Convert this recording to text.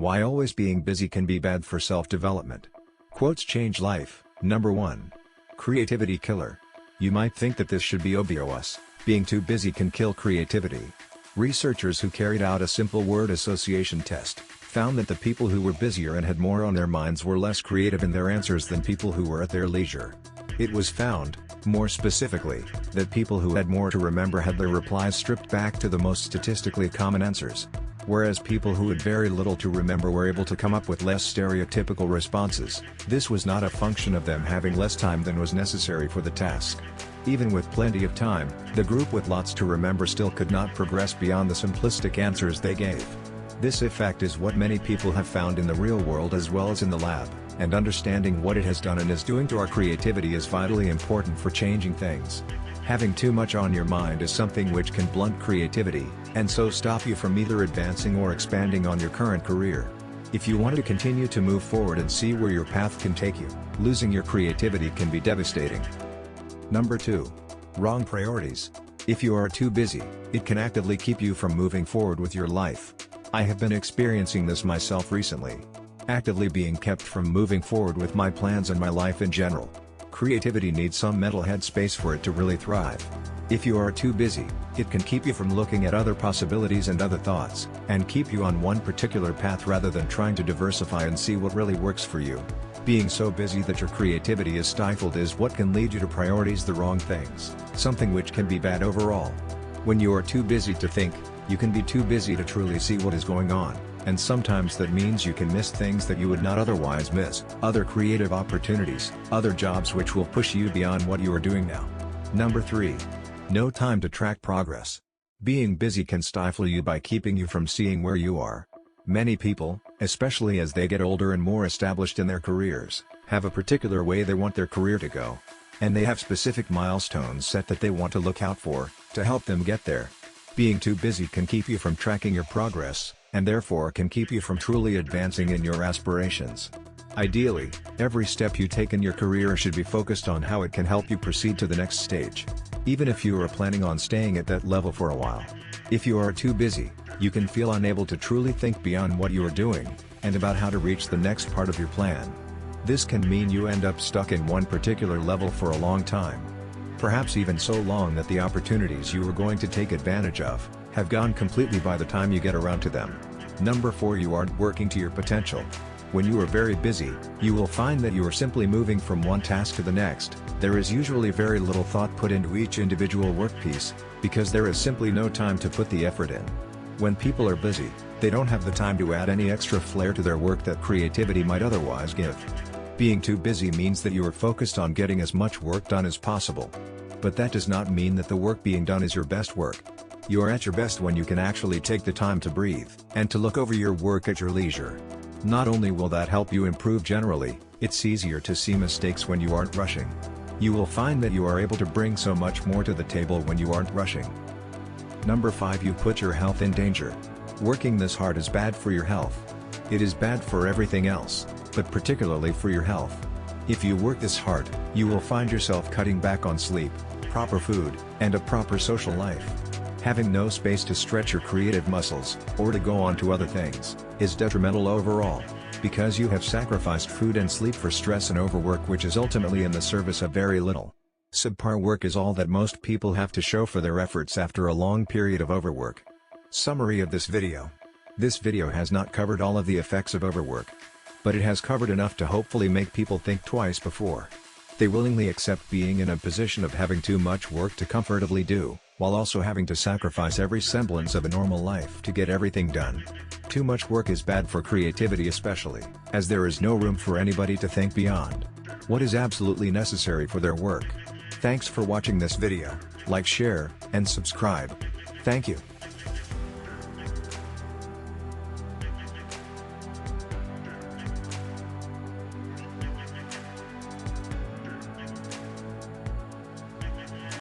Why always being busy can be bad for self-development. Quotes change life. Number 1. Creativity killer. You might think that this should be obvious. Being too busy can kill creativity. Researchers who carried out a simple word association test found that the people who were busier and had more on their minds were less creative in their answers than people who were at their leisure. It was found, more specifically, that people who had more to remember had their replies stripped back to the most statistically common answers. Whereas people who had very little to remember were able to come up with less stereotypical responses. This was not a function of them having less time than was necessary for the task. Even with plenty of time, the group with lots to remember still could not progress beyond the simplistic answers they gave. This effect is what many people have found in the real world as well as in the lab, and understanding what it has done and is doing to our creativity is vitally important for changing things. Having too much on your mind is something which can blunt creativity, and so stop you from either advancing or expanding on your current career. If you want to continue to move forward and see where your path can take you, losing your creativity can be devastating. Number 2. Wrong priorities. If you are too busy, it can actively keep you from moving forward with your life. I have been experiencing this myself recently. Actively being kept from moving forward with my plans and my life in general. Creativity needs some mental headspace for it to really thrive. If you are too busy, it can keep you from looking at other possibilities and other thoughts, and keep you on one particular path rather than trying to diversify and see what really works for you. Being so busy that your creativity is stifled is what can lead you to prioritize the wrong things, something which can be bad overall. When you are too busy to think, you can be too busy to truly see what is going on, and sometimes that means you can miss things that you would not otherwise miss, other creative opportunities, other jobs which will push you beyond what you are doing now. Number 3. No time to track progress. Being busy can stifle you by keeping you from seeing where you are. Many people, especially as they get older and more established in their careers, have a particular way they want their career to go. And they have specific milestones set that they want to look out for, to help them get there. Being too busy can keep you from tracking your progress, and therefore can keep you from truly advancing in your aspirations. Ideally, every step you take in your career should be focused on how it can help you proceed to the next stage. Even if you are planning on staying at that level for a while. If you are too busy, you can feel unable to truly think beyond what you are doing, and about how to reach the next part of your plan. This can mean you end up stuck in one particular level for a long time. Perhaps even so long that the opportunities you are going to take advantage of, have gone completely by the time you get around to them. Number 4. You aren't working to your potential. When you are very busy, you will find that you are simply moving from one task to the next. There is usually very little thought put into each individual work piece, because there is simply no time to put the effort in. When people are busy, they don't have the time to add any extra flair to their work that creativity might otherwise give. Being too busy means that you are focused on getting as much work done as possible. But that does not mean that the work being done is your best work. You are at your best when you can actually take the time to breathe, and to look over your work at your leisure. Not only will that help you improve generally, it's easier to see mistakes when you aren't rushing. You will find that you are able to bring so much more to the table when you aren't rushing. Number 5. You put your health in danger. Working this hard is bad for your health. It is bad for everything else, but particularly for your health. If you work this hard, you will find yourself cutting back on sleep, proper food, and a proper social life. Having no space to stretch your creative muscles, or to go on to other things, is detrimental overall, because you have sacrificed food and sleep for stress and overwork, which is ultimately in the service of very little. Subpar work is all that most people have to show for their efforts after a long period of overwork. Summary of this video. This video has not covered all of the effects of overwork, but it has covered enough to hopefully make people think twice before they willingly accept being in a position of having too much work to comfortably do, while also having to sacrifice every semblance of a normal life to get everything done. Too much work is bad for creativity, especially as there is no room for anybody to think beyond what is absolutely necessary for their work. Thanks for watching this video. Like, share, and subscribe. Thank you.